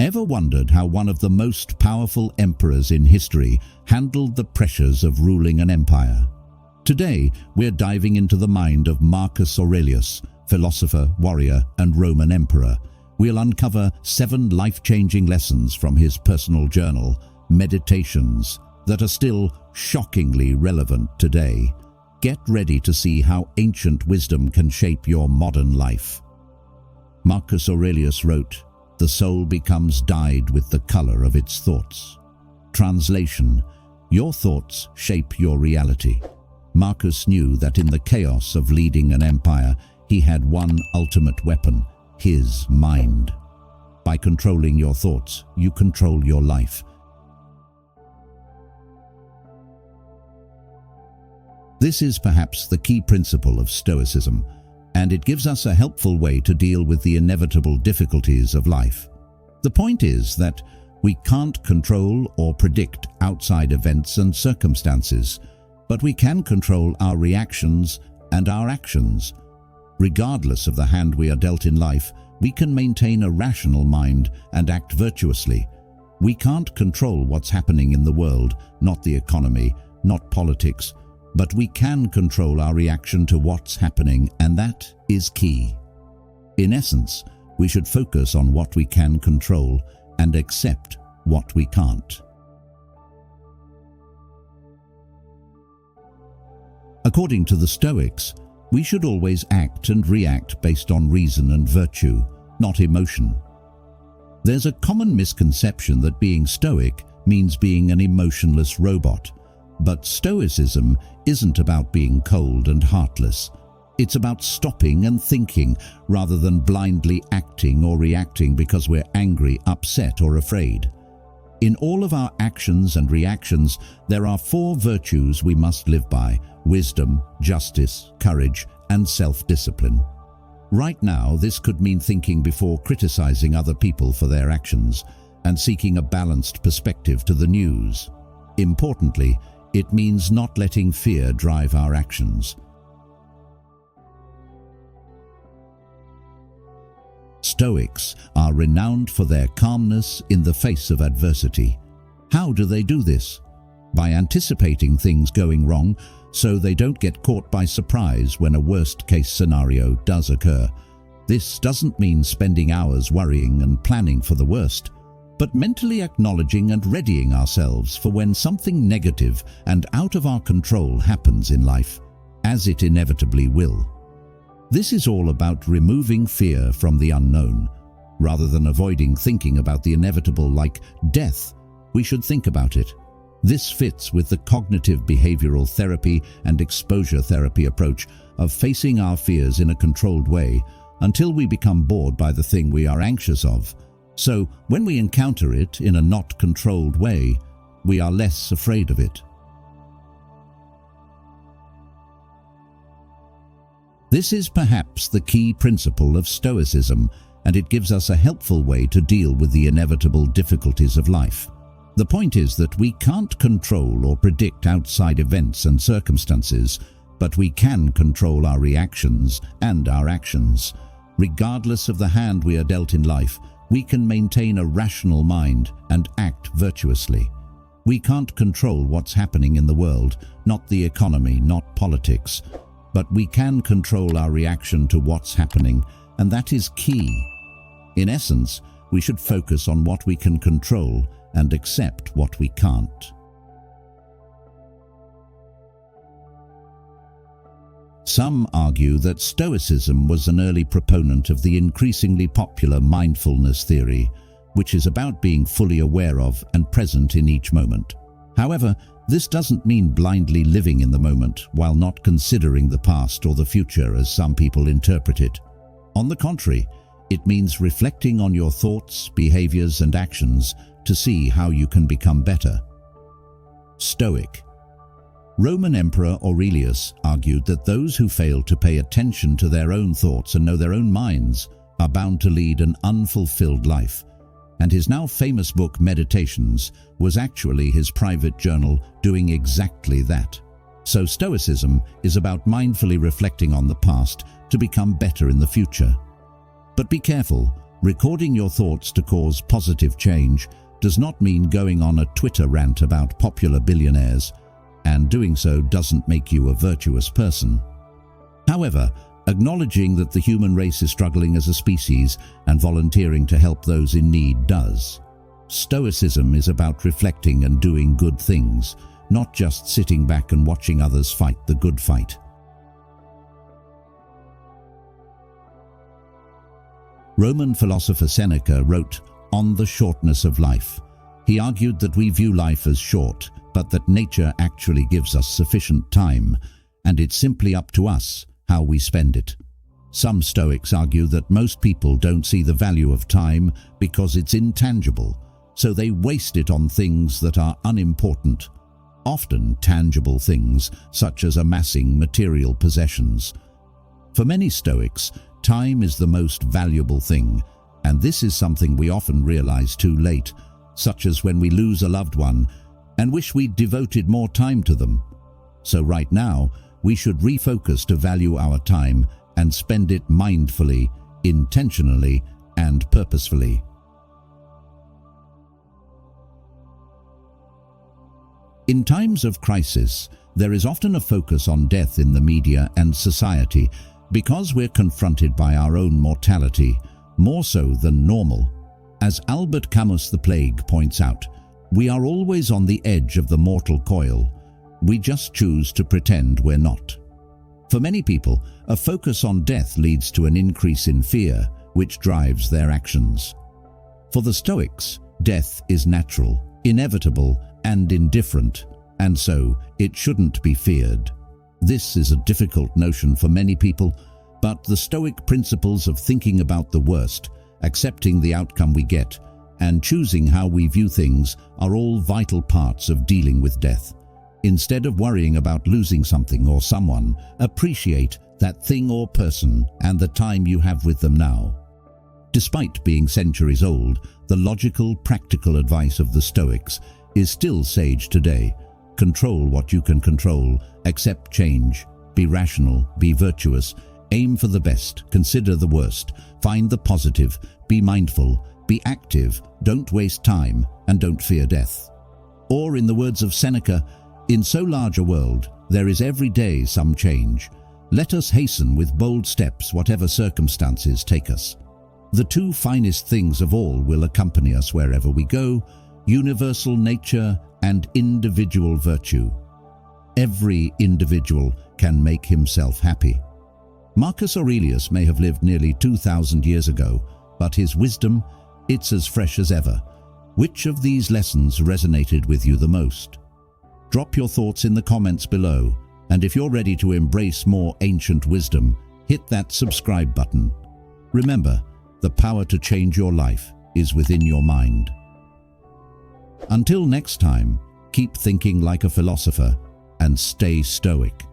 Ever wondered how one of the most powerful emperors in history handled the pressures of ruling an empire? Today, we're diving into the mind of Marcus Aurelius, philosopher, warrior, and Roman emperor. We'll uncover 7 life-changing lessons from his personal journal, Meditations, that are still shockingly relevant today. Get ready to see how ancient wisdom can shape your modern life. Marcus Aurelius wrote, "The soul becomes dyed with the color of its thoughts." Translation: your thoughts shape your reality. Marcus knew that in the chaos of leading an empire, he had one ultimate weapon: his mind. By controlling your thoughts, you control your life. This is perhaps the key principle of Stoicism, and it gives us a helpful way to deal with the inevitable difficulties of life. The point is that we can't control or predict outside events and circumstances, but we can control our reactions and our actions. Regardless of the hand we are dealt in life, we can maintain a rational mind and act virtuously. We can't control what's happening in the world, not the economy, not politics, but we can control our reaction to what's happening, and that is key. In essence, we should focus on what we can control and accept what we can't. According to the Stoics, we should always act and react based on reason and virtue, not emotion. There's a common misconception that being Stoic means being an emotionless robot, but Stoicism isn't about being cold and heartless. It's about stopping and thinking rather than blindly acting or reacting because we're angry, upset, or afraid. In all of our actions and reactions, there are 4 virtues we must live by: wisdom, justice, courage, and self-discipline. Right now, this could mean thinking before criticizing other people for their actions and seeking a balanced perspective to the news. Importantly, it means not letting fear drive our actions. Stoics are renowned for their calmness in the face of adversity. How do they do this? By anticipating things going wrong so they don't get caught by surprise when a worst-case scenario does occur. This doesn't mean spending hours worrying and planning for the worst, but mentally acknowledging and readying ourselves for when something negative and out of our control happens in life, as it inevitably will. This is all about removing fear from the unknown. Rather than avoiding thinking about the inevitable like death, we should think about it. This fits with the cognitive behavioral therapy and exposure therapy approach of facing our fears in a controlled way until we become bored by the thing we are anxious of. So, when we encounter it in a not controlled way, we are less afraid of it. This is perhaps the key principle of Stoicism, and it gives us a helpful way to deal with the inevitable difficulties of life. The point is that we can't control or predict outside events and circumstances, but we can control our reactions and our actions. Regardless of the hand we are dealt in life, we can maintain a rational mind and act virtuously. We can't control what's happening in the world, not the economy, not politics, but we can control our reaction to what's happening, and that is key. In essence, we should focus on what we can control and accept what we can't. Some argue that Stoicism was an early proponent of the increasingly popular mindfulness theory, which is about being fully aware of and present in each moment. However, this doesn't mean blindly living in the moment while not considering the past or the future as some people interpret it. On the contrary, it means reflecting on your thoughts, behaviors, and actions to see how you can become better. Stoic. Roman Emperor Aurelius argued that those who fail to pay attention to their own thoughts and know their own minds are bound to lead an unfulfilled life, and his now famous book Meditations was actually his private journal doing exactly that. So Stoicism is about mindfully reflecting on the past to become better in the future. But be careful, Recording your thoughts to cause positive change does not mean going on a Twitter rant about popular billionaires, and doing so doesn't make you a virtuous person. However, acknowledging that the human race is struggling as a species and volunteering to help those in need does. Stoicism is about reflecting and doing good things, not just sitting back and watching others fight the good fight. Roman philosopher Seneca wrote on the shortness of life. He argued that we view life as short, but that nature actually gives us sufficient time, and it's simply up to us how we spend it. Some Stoics argue that most people don't see the value of time because it's intangible, so they waste it on things that are unimportant, often tangible things such as amassing material possessions. For many Stoics, time is the most valuable thing, and this is something we often realize too late, such as when we lose a loved one and wish we'd devoted more time to them. So right now, we should refocus to value our time and spend it mindfully, intentionally, and purposefully. In times of crisis, there is often a focus on death in the media and society because we're confronted by our own mortality, more so than normal. As Albert Camus' The Plague points out, we are always on the edge of the mortal coil. We just choose to pretend we're not. For many people, a focus on death leads to an increase in fear, which drives their actions. For the Stoics, death is natural, inevitable, and indifferent, and so it shouldn't be feared. This is a difficult notion for many people, but the Stoic principles of thinking about the worst, accepting the outcome we get, and choosing how we view things are all vital parts of dealing with death. Instead of worrying about losing something or someone, appreciate that thing or person and the time you have with them now. Despite being centuries old, the logical, practical advice of the Stoics is still sage today. Control what you can control, accept change, be rational, be virtuous, aim for the best, consider the worst, find the positive, be mindful, be active, don't waste time, and don't fear death. Or in the words of Seneca, in so large a world, there is every day some change. Let us hasten with bold steps whatever circumstances take us. The two finest things of all will accompany us wherever we go: universal nature and individual virtue. Every individual can make himself happy. Marcus Aurelius may have lived nearly 2,000 years ago, but his wisdom, it's as fresh as ever. Which of these lessons resonated with you the most? Drop your thoughts in the comments below, and if you're ready to embrace more ancient wisdom, hit that subscribe button. Remember, the power to change your life is within your mind. Until next time, keep thinking like a philosopher and stay stoic.